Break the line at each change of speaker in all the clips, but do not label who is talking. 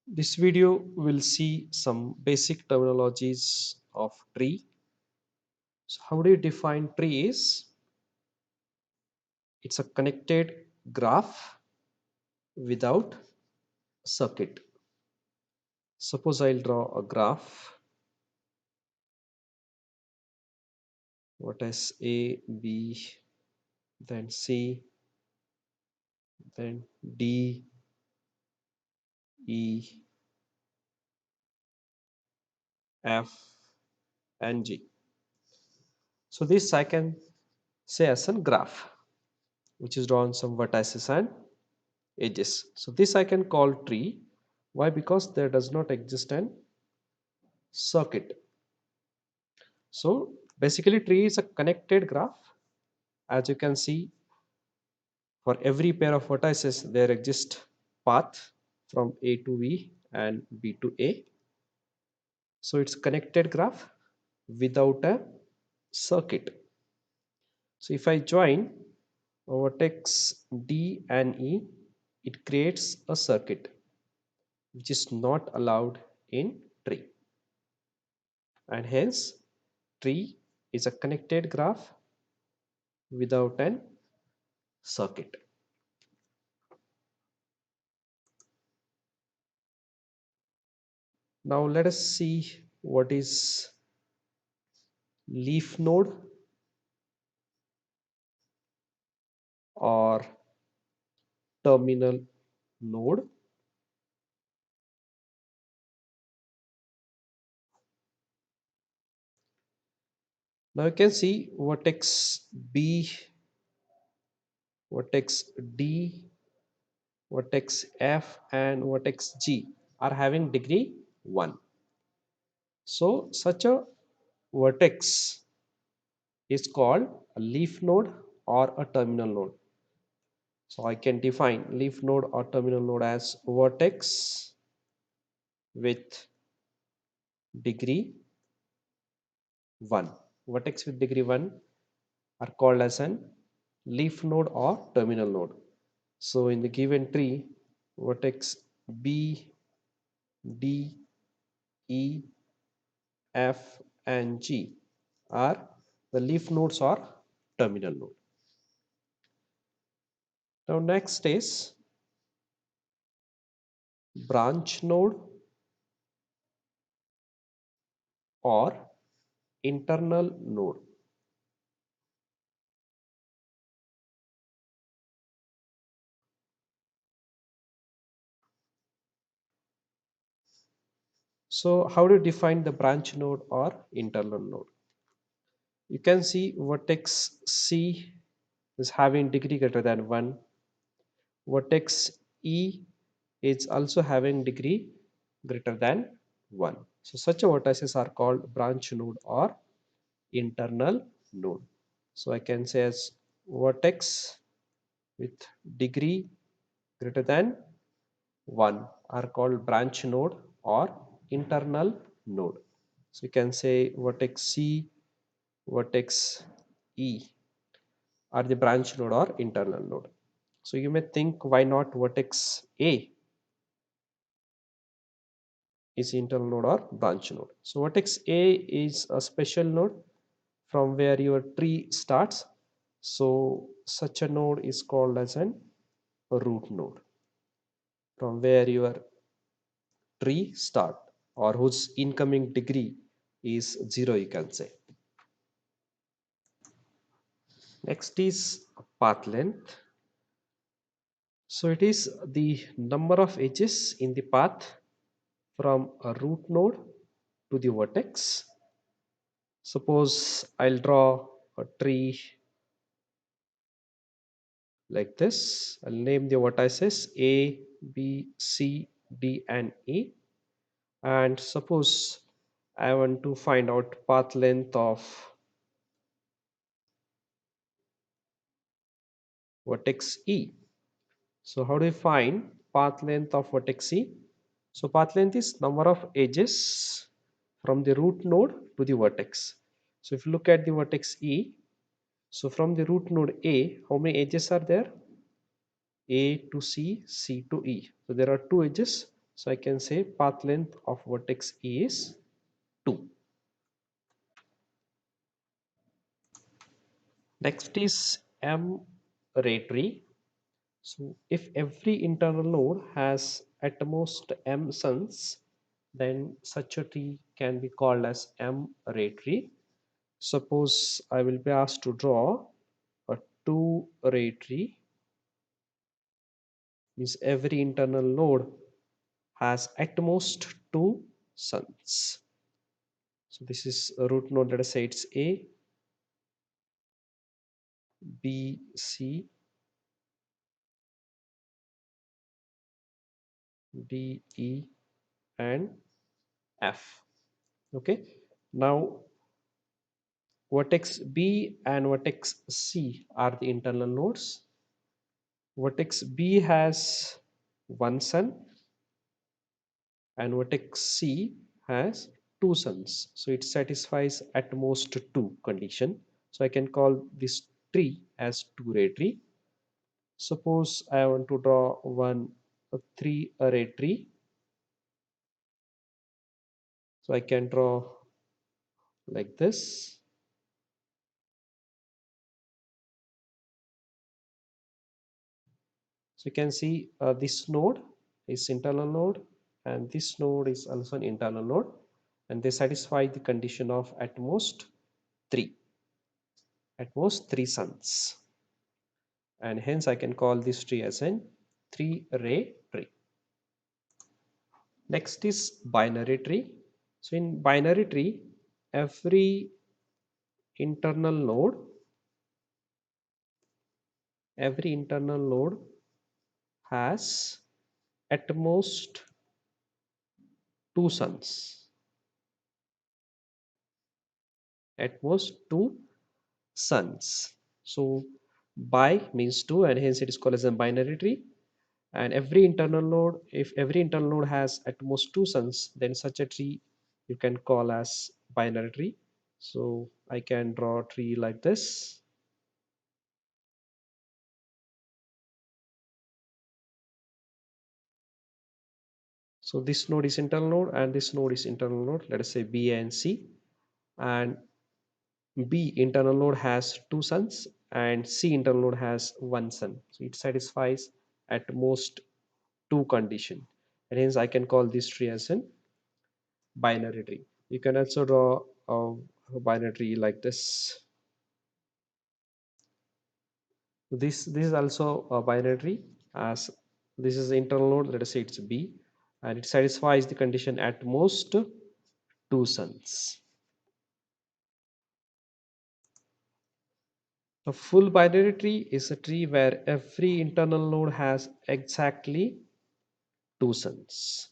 This video will see some basic terminologies of tree. So how do you define tree is it's a connected graph without circuit. Suppose I'll draw a graph. What is A, B, then C, then D, E, F, and G. So this I can say as a graph which is drawn some vertices and edges. So this I can call tree. Why? Because there does not exist an circuit. So basically tree is a connected graph. As you can see, for every pair of vertices there exists path from A to B and B to A. So it's connected graph without a circuit. So if I join vertex D and E, it creates a circuit which is not allowed in tree, and hence tree is a connected graph without an circuit. Now let us see what is leaf node or terminal node. Now you can see vertex B, vertex D, vertex F, and vertex G are having degree 1. So such a vertex is called a leaf node or a terminal node. So I can define leaf node or terminal node as vertex with degree 1. Vertex with degree 1 are called as an leaf node or terminal node. So in the given tree, vertex B, D, E, F, and G are the leaf nodes or terminal node. Now next is branch node or internal node. So how do you define the branch node or internal node? You can see vertex C is having degree greater than 1. Vertex E is also having degree greater than 1. So such vertices are called branch node or internal node. So I can say as vertex with degree greater than 1 are called branch node or internal node. So you can say vertex C, vertex E are the branch node or internal node. So you may think, why not vertex A is internal node or branch node? So vertex A is a special node from where your tree starts. So such a node is called as an root node, from where your tree start or whose incoming degree is 0, you can say. Next is path length. So it is the number of edges in the path from a root node to the vertex. Suppose I'll draw a tree like this. I'll name the vertices A, B, C, D, and E. And suppose I want to find out path length of vertex E. So how do you find path length of vertex E? So path length is number of edges from the root node to the vertex. So if you look at the vertex E, so from the root node A, how many edges are there? A to C, C to E. So there are two edges. So I can say path length of vertex E is 2. Next is M array tree. So if every internal node has at most m sons, then such a tree can be called as M array tree. Suppose I will be asked to draw a 2 array tree, means every internal node has at most 2 sons. So this is a root node, let us say it's A, B, C, D, E, and F. Okay. Now vertex B and vertex C are the internal nodes. Vertex B has one son and vertex C has two sons. So it satisfies at most two condition. So I can call this tree as two-ray tree. Suppose I want to draw a three-array tree. So I can draw like this. So you can see this node is internal node and this node is also an internal node, and they satisfy the condition of three, at most three sons, and hence I can call this tree as an three-array tree. Next is binary tree. So in binary tree, every internal node, every internal node has at most two sons, at most two sons. So bi means two, and hence it is called as a binary tree. And every internal node, if every internal node has at most two sons, then such a tree you can call as binary tree. So I can draw a tree like this. So this node is internal node and this node is internal node. Let us say B and C, and B internal node has two sons and C internal node has one son. So it satisfies at most two condition, and hence I can call this tree as an binary tree. You can also draw a binary tree like this. This is also a binary tree, as this is the internal node, let us say it's B, and it satisfies the condition at most two sons. A full binary tree is a tree where every internal node has exactly two sons.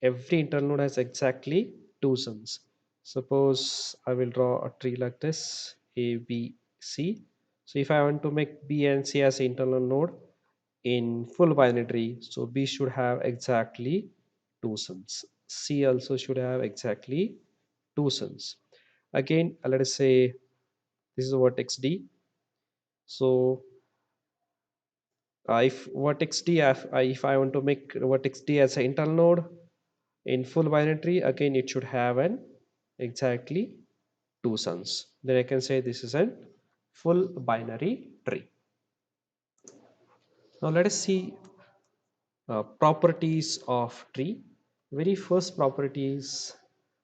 Every internal node has exactly two sons. Suppose I will draw a tree like this, A, B, C. So if I want to make B and C as internal node in full binary tree, so B should have exactly two sons. C also should have exactly two sons. Again, let us say this is a vertex D. So if vertex D, if I want to make vertex D as an internal node in full binary tree, again it should have an exactly two sons. Then I can say this is a full binary tree. Now let us see properties of tree. Very first property is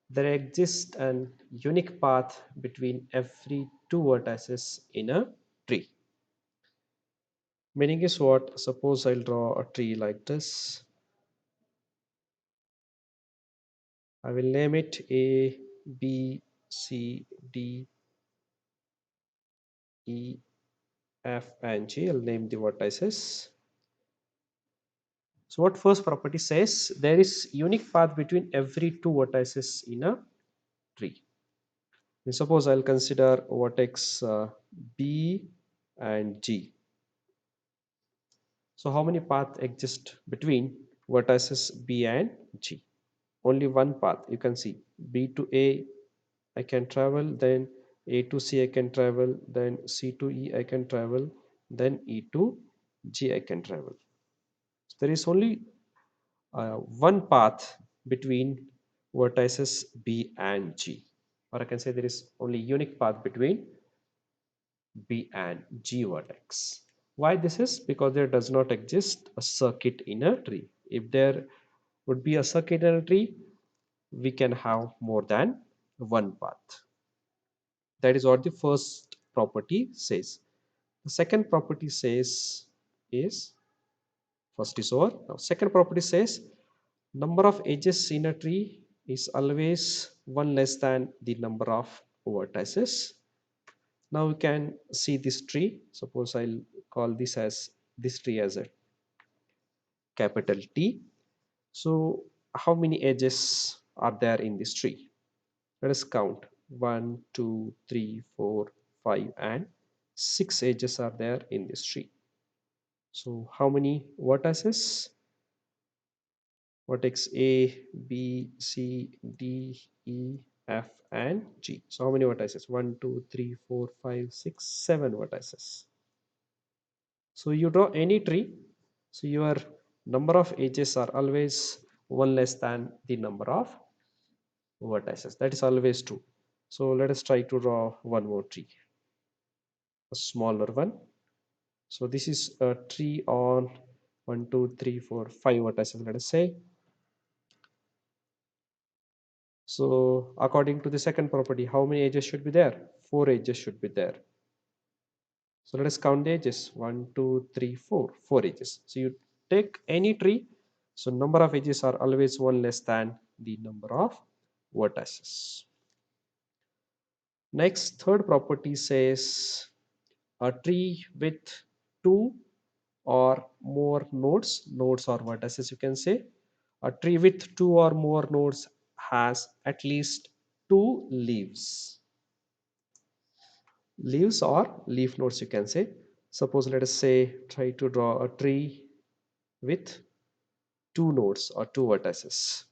there exists an unique path between every two vertices in a tree. Meaning is what? Suppose I'll draw a tree like this. I will name it A, B, C, D, E, F, and G. I'll name the vertices. So what first property says? There is unique path between every two vertices in a tree. And suppose I'll consider vertex B and G. So how many paths exist between vertices B and G? Only one path. You can see B to A I can travel, then A to C I can travel, then C to E I can travel, then E to G I can travel. So there is only one path between vertices B and G, or I can say there is only unique path between B and G vertex. Why this is? Because there does not exist a circuit in a tree. If there would be a circuit in a tree, we can have more than one path. That is what the first property says. The second property says is, first is over. Now second property says number of edges in a tree is always one less than the number of vertices. Now we can see this tree. Suppose I'll call this tree as a capital T. So how many edges are there in this tree? Let us count. 1, 2, 3, 4, 5, and 6 edges are there in this tree. So how many vertices? Vertex A, B, C, D, E, F, and G. So how many vertices? 1, 2, 3, 4, 5, 6, 7 vertices. So you draw any tree. So your number of edges are always one less than the number of vertices. That is always true. So let us try to draw one more tree, a smaller one. So this is a tree on 1, 2, 3, 4, 5 vertices, let us say. So according to the second property, how many edges should be there? 4 edges should be there. So let us count the edges. 1, 2, 3, 4. 4 edges. So you take any tree. So number of edges are always one less than the number of vertices. Next, third property says a tree with two or more nodes or vertices, you can say. A tree with two or more nodes has at least two leaves. Leaves or leaf nodes, you can say. Suppose let us say try to draw a tree with two nodes or two vertices.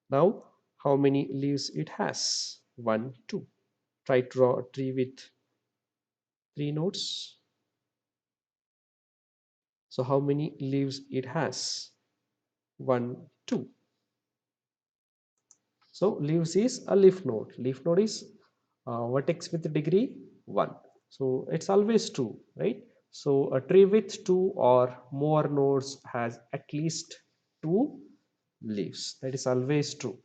Now how many leaves it has? 1, 2. Try to draw a tree with three nodes. So how many leaves it has? 1, 2. So leaves is a leaf node. Leaf node is vertex with degree 1. So it's always true, right? So a tree with two or more nodes has at least two leaves. That is always true.